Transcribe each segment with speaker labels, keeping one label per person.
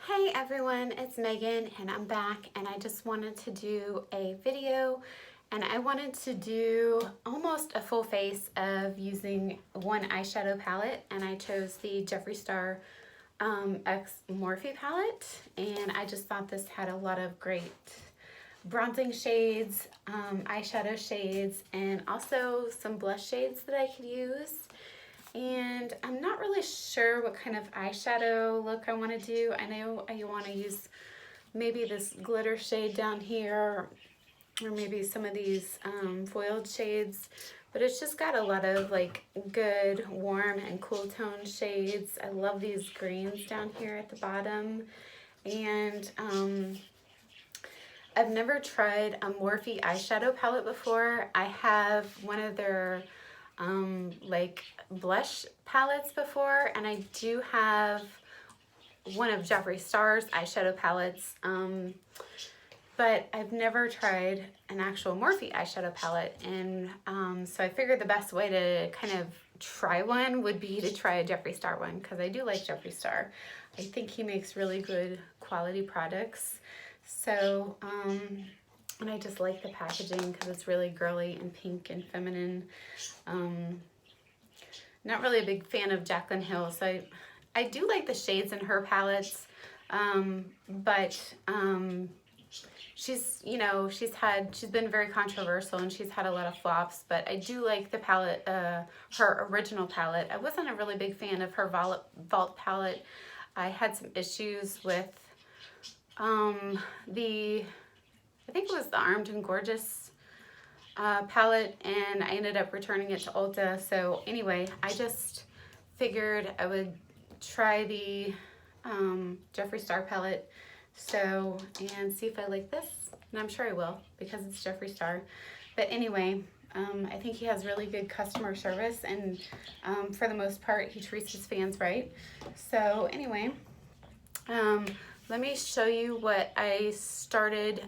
Speaker 1: Hey everyone, it's Megan and I'm back, and I just wanted to do a video, and I wanted to do almost a full face of using one eyeshadow palette, and I chose the Jeffree Star X Morphe palette, and I just thought this had a lot of great bronzing shades, eyeshadow shades, and also some blush shades that I could use. And I'm not really sure what kind of eyeshadow look I want to do. I know I want to use maybe this glitter shade down here, or maybe some of these foiled shades, but it's just got a lot of like good warm and cool tone shades. I love these greens down here at the bottom. And I've never tried a Morphe eyeshadow palette before. I have one of their like blush palettes before, and I do have one of Jeffree Star's eyeshadow palettes, but I've never tried an actual Morphe eyeshadow palette, and so I figured the best way to kind of try one would be to try a Jeffree Star one, because I do like Jeffree Star. I think he makes really good quality products. So and I just like the packaging because it's really girly and pink and feminine. Not really a been fan of Jaclyn Hill, so I do like the shades in her palettes, but she's been very controversial and she's had a lot of flops. But I do like the palette, her original palette. I wasn't a really big fan of her Vault palette. I had some issues with I think it was the Armed and Gorgeous palette, and I ended up returning it to Ulta. So anyway, I just figured I would try the Jeffree Star palette, and see if I like this, and I'm sure I will because it's Jeffree Star. But anyway, I think he has really good customer service, and for the most part he treats his fans right. So anyway, let me show you what I started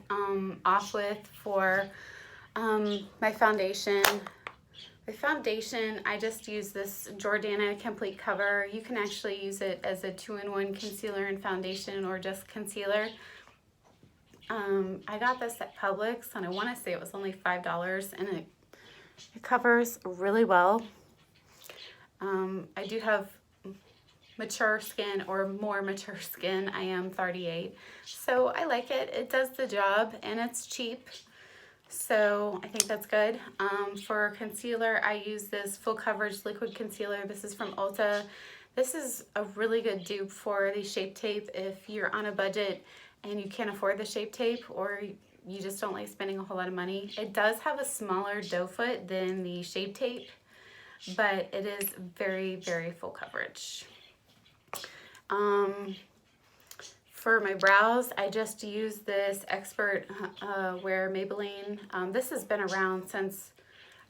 Speaker 1: off with for my foundation. My foundation, I just use this Jordana Complete Cover. You can actually use it as a 2-in-1 concealer and foundation, or just concealer. I got this at Publix, and I want to say it was only $5, and it covers really well. I do have mature skin, or more mature skin. I am 38, so I like it. It does the job, and it's cheap, so I think that's good. For concealer, I use this Full Coverage Liquid Concealer. This is from Ulta. This is a really good dupe for the Shape Tape if you're on a budget and you can't afford the Shape Tape, or you just don't like spending a whole lot of money. It does have a smaller doe foot than the Shape Tape, but it is very, very full coverage. For my brows, I just use this Expert Wear Maybelline. This has been around since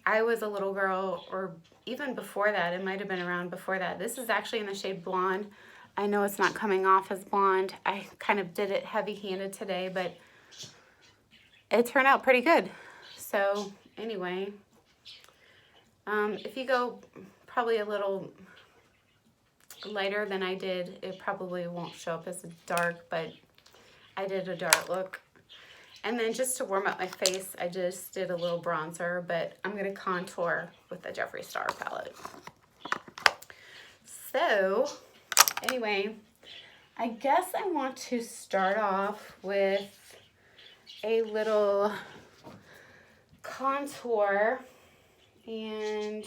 Speaker 1: I was a little girl, or even before that. It might have been around before that. This is actually in the shade Blonde. I know it's not coming off as blonde. I kind of did it heavy-handed today, but it turned out pretty good. So anyway, if you go probably a little lighter than I did, it probably won't show up as a dark, but I did a dark look. And then just to warm up my face, I just did a little bronzer, but I'm going to contour with the Jeffree Star palette. So anyway, I guess I want to start off with a little contour, and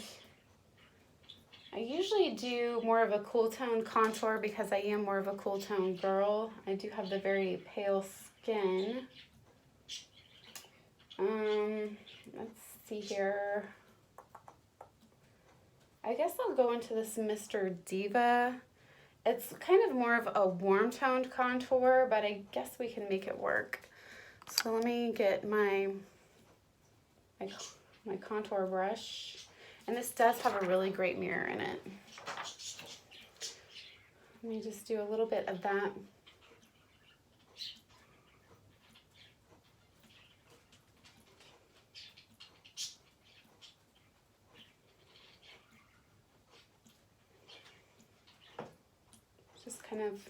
Speaker 1: I usually do more of a cool tone contour because I am more of a cool tone girl. I do have the very pale skin. Let's see here. I guess I'll go into this Mr. Diva. It's kind of more of a warm toned contour, but I guess we can make it work. So let me get my contour brush. And this does have a really great mirror in it. Let me just do a little bit of that. Just kind of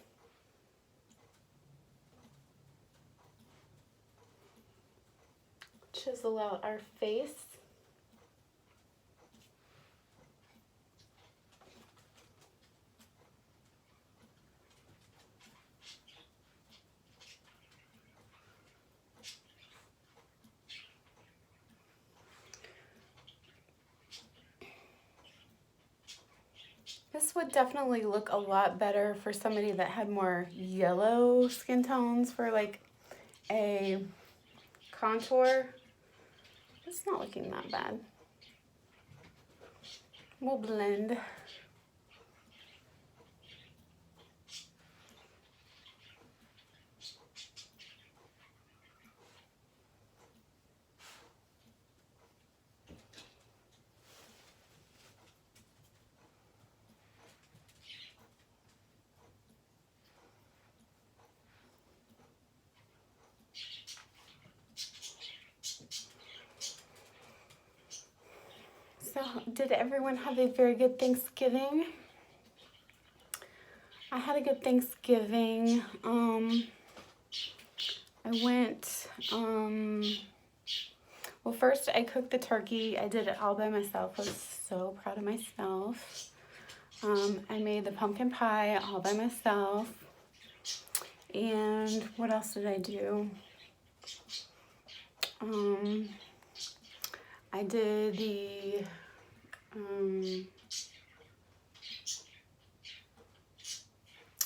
Speaker 1: chisel out our face. This would definitely look a lot better for somebody that had more yellow skin tones for like a contour. It's not looking that bad. We'll blend. So, did everyone have a very good Thanksgiving? I had a good Thanksgiving. I went, well, first I cooked the turkey. I did it all by myself. I was so proud of myself. I made the pumpkin pie all by myself. And what else did I do? I did the,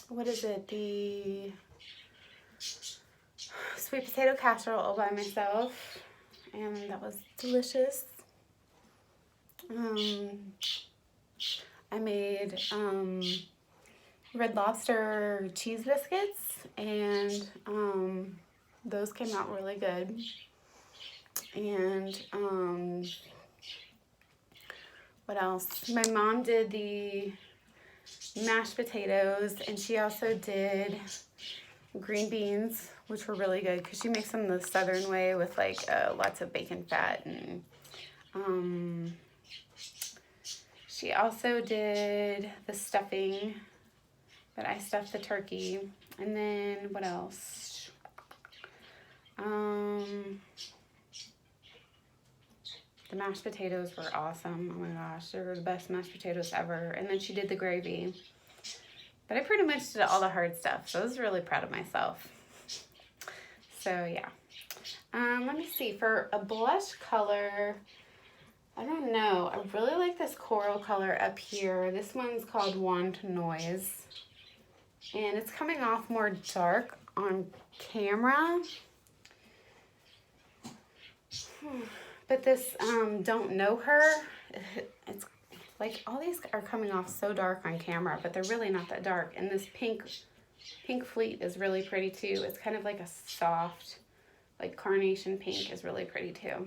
Speaker 1: what is it? The sweet potato casserole all by myself. And that was delicious. I made Red Lobster cheese biscuits, and those came out really good. And what else? My mom did the mashed potatoes, and she also did green beans, which were really good because she makes them the southern way with like lots of bacon fat. And she also did the stuffing, but I stuffed the turkey. And then what else? The mashed potatoes were awesome. Oh my gosh, they were the best mashed potatoes ever. And then she did the gravy. But I pretty much did all the hard stuff, so I was really proud of myself. So yeah. Let me see, for a blush color, I don't know. I really like this coral color up here. This one's called Wand Noise. And it's coming off more dark on camera. But this Don't Know Her, it's like all these are coming off so dark on camera, but they're really not that dark. And this pink fleet is really pretty too. It's kind of like a soft, like carnation pink is really pretty too.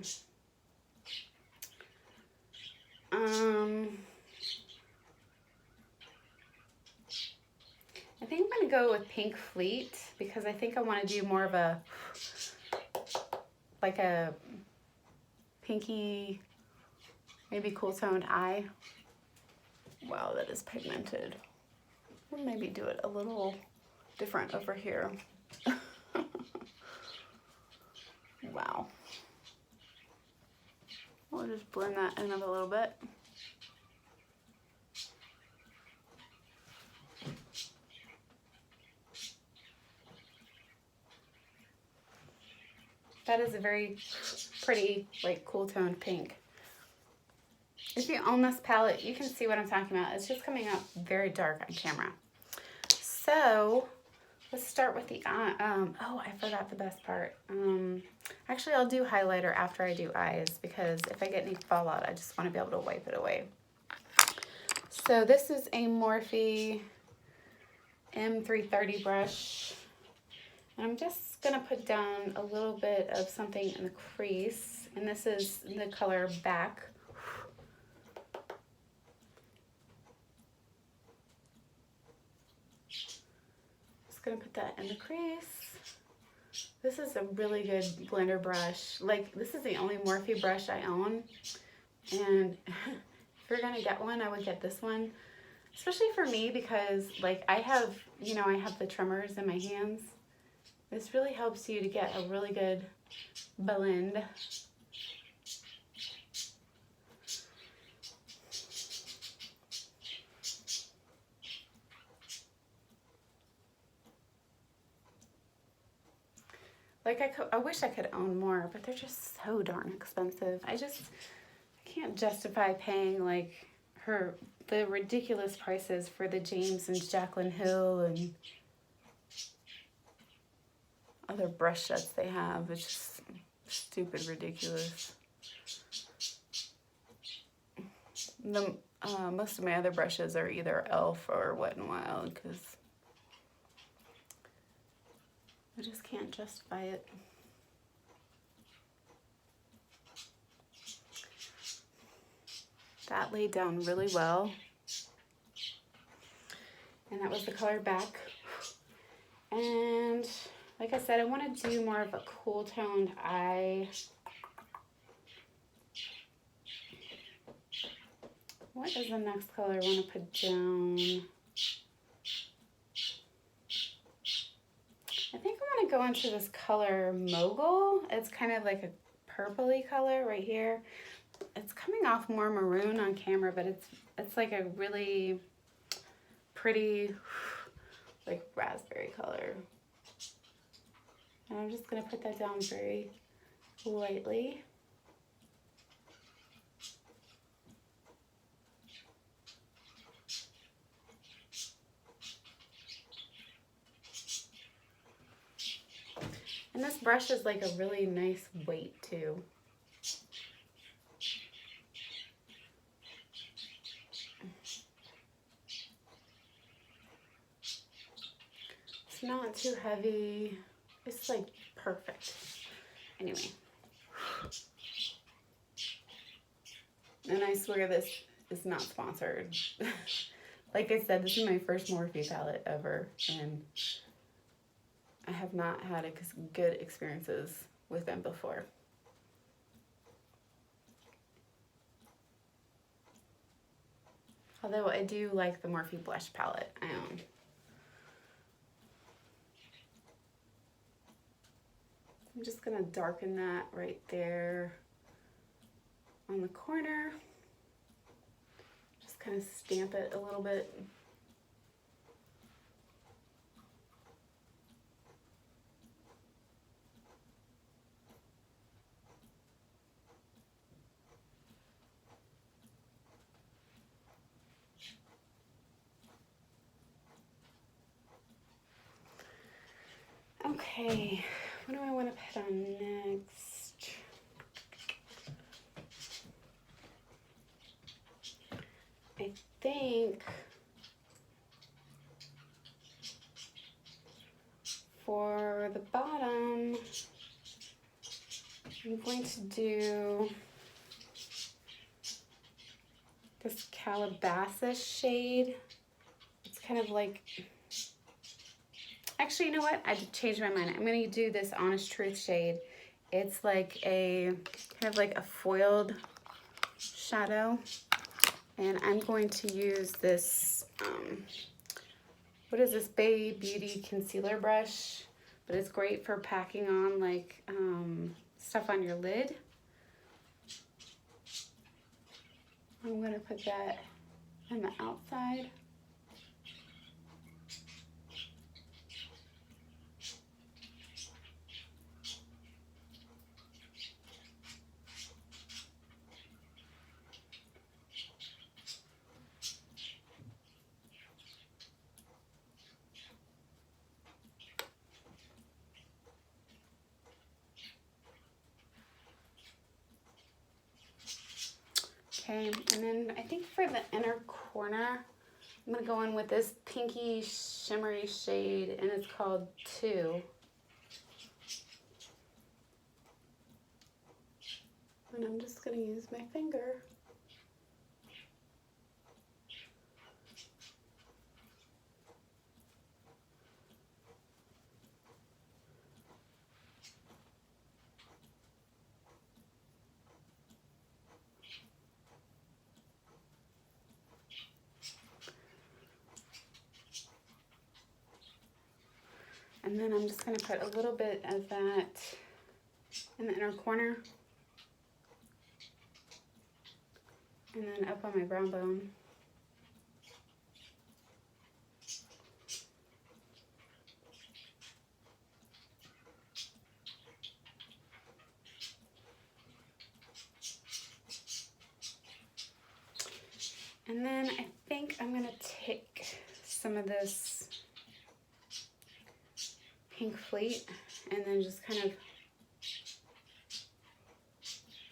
Speaker 1: I think I'm going to go with Pink Fleet because I think I want to do more of a, like a pinky, maybe cool toned eye. Wow, that is pigmented. We'll maybe do it a little different over here. Wow. We'll just blend that in a little bit. That is a very pretty, like, cool toned pink. If you own this palette, you can see what I'm talking about. It's just coming out very dark on camera. So, let's start with the eye. Oh, I forgot the best part. Actually, I'll do highlighter after I do eyes because if I get any fallout, I just want to be able to wipe it away. So, this is a Morphe M330 brush. And I'm just going to put down a little bit of something in the crease. And this is the color Back. Just going to put that in the crease. This is a really good blender brush. Like, this is the only Morphe brush I own. And if you're going to get one, I would get this one. Especially for me because, like, I have, you know, I have the tremors in my hands. This really helps you to get a really good blend. Like I wish I could own more, but they're just so darn expensive. I can't justify paying like the ridiculous prices for the James and Jaclyn Hill and other brush sets they have. It's just stupid ridiculous. Most of my other brushes are either e.l.f. or Wet n Wild because I just can't justify it. That laid down really well. And that was the color Back. And like I said, I want to do more of a cool toned eye. What is the next color I want to put down? I think I want to go into this color Mogul. It's kind of like a purpley color right here. It's coming off more maroon on camera, but it's like a really pretty like raspberry color. And I'm just going to put that down very lightly. And this brush is like a really nice weight too. It's not too heavy. It's like perfect. Anyway. And I swear this is not sponsored. Like I said, this is my first Morphe palette ever, and I have not had good experiences with them before. Although I do like the Morphe blush palette I own. I'm just gonna darken that right there on the corner. Just kind of stamp it a little bit. Okay, what do I want to put on next? I think for the bottom, I'm going to do this Calabasas shade. It's kind of like, actually, you know what? I changed my mind. I'm going to do this Honest Truth shade. It's like a, kind of like a foiled shadow. And I'm going to use this, what is this, Bay Beauty concealer brush. But it's great for packing on like stuff on your lid. I'm going to put that on the outside. Okay, and then I think for the inner corner, I'm going to go in with this pinky shimmery shade, and it's called 2. And I'm just going to use my finger. And then I'm just going to put a little bit of that in the inner corner. And then up on my brow bone. And then I think I'm gonna take some of this pink fleet and then just kind of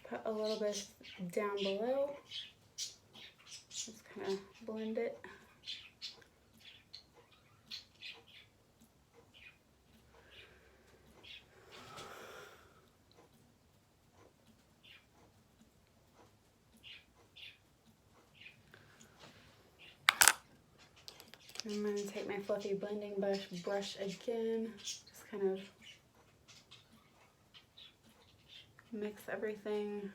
Speaker 1: put a little bit down below. Just kind of blend it. I'm going to take my fluffy blending brush again, just kind of mix everything.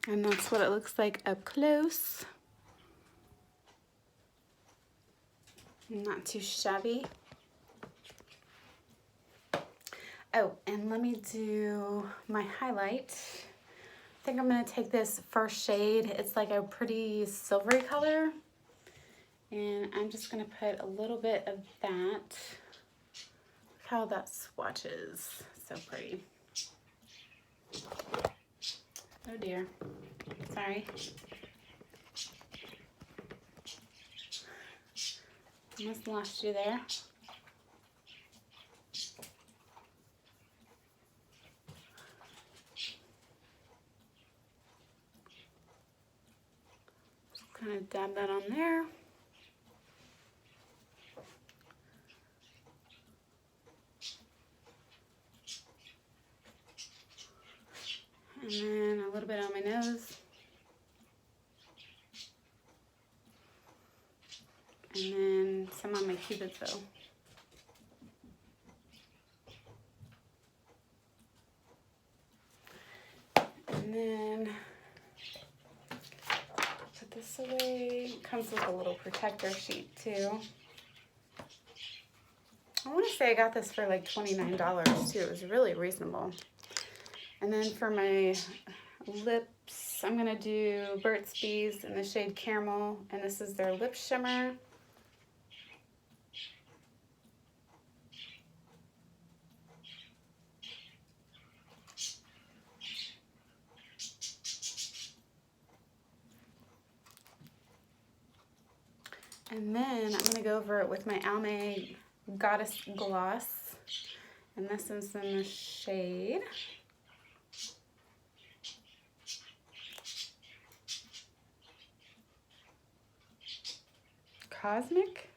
Speaker 1: And that's what it looks like up close. Not too shabby. Oh, and let me do my highlight. I think I'm gonna take this first shade. It's like a pretty silvery color. And I'm just gonna put a little bit of that. Look how that swatches. So pretty. Oh dear. Sorry. Almost lost you there. Just kind of dab that on there. And then a little bit on my nose. And then some on my cupid's bow. And then put this away. It comes with a little protector sheet too. I want to say I got this for like $29 too. It was really reasonable. And then for my lips, I'm going to do Burt's Bees in the shade Caramel. And this is their lip shimmer. And then I'm going to go over it with my Almay Goddess Gloss. And this is in the shade Cosmic.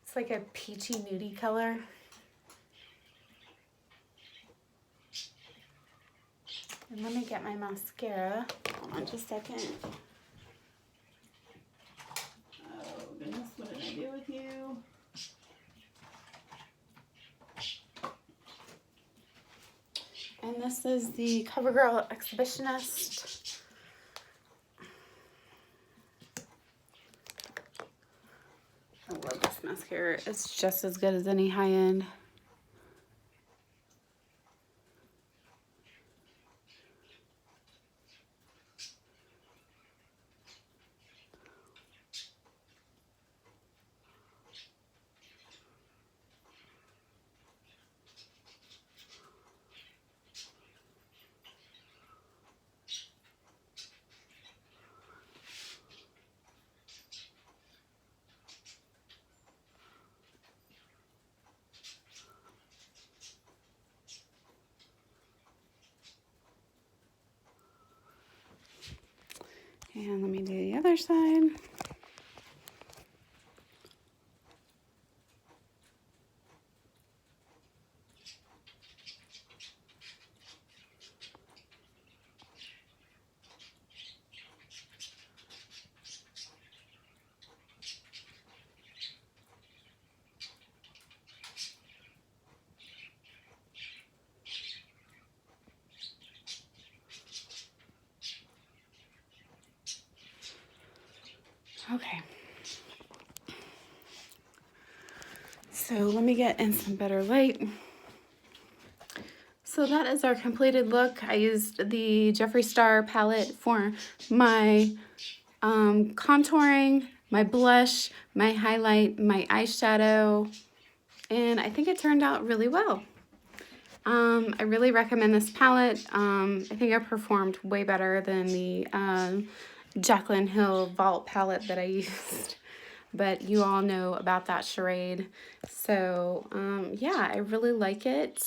Speaker 1: It's like a peachy nudie color. And let me get my mascara. Hold on just a second. Oh goodness, what did I do with you? And this is the CoverGirl Exhibitionist. I love this mascara. It's just as good as any high-end. And let me do the other side. Okay. So let me get in some better light. So that is our completed look. I used the Jeffree Star palette for my contouring, my blush, my highlight, my eyeshadow, and I think it turned out really well. I really recommend this palette. I think I performed way better than the Jaclyn Hill Vault palette that I used. But you all know about that charade. So yeah, I really like it.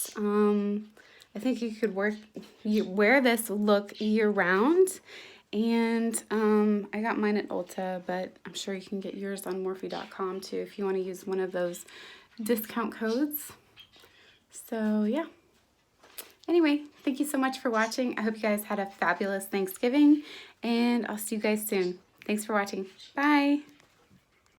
Speaker 1: I think you could wear this look year round. And I got mine at Ulta, but I'm sure you can get yours on Morphe.com too if you want to use one of those discount codes. So yeah. Anyway, thank you so much for watching. I hope you guys had a fabulous Thanksgiving, and I'll see you guys soon. Thanks for watching. Bye.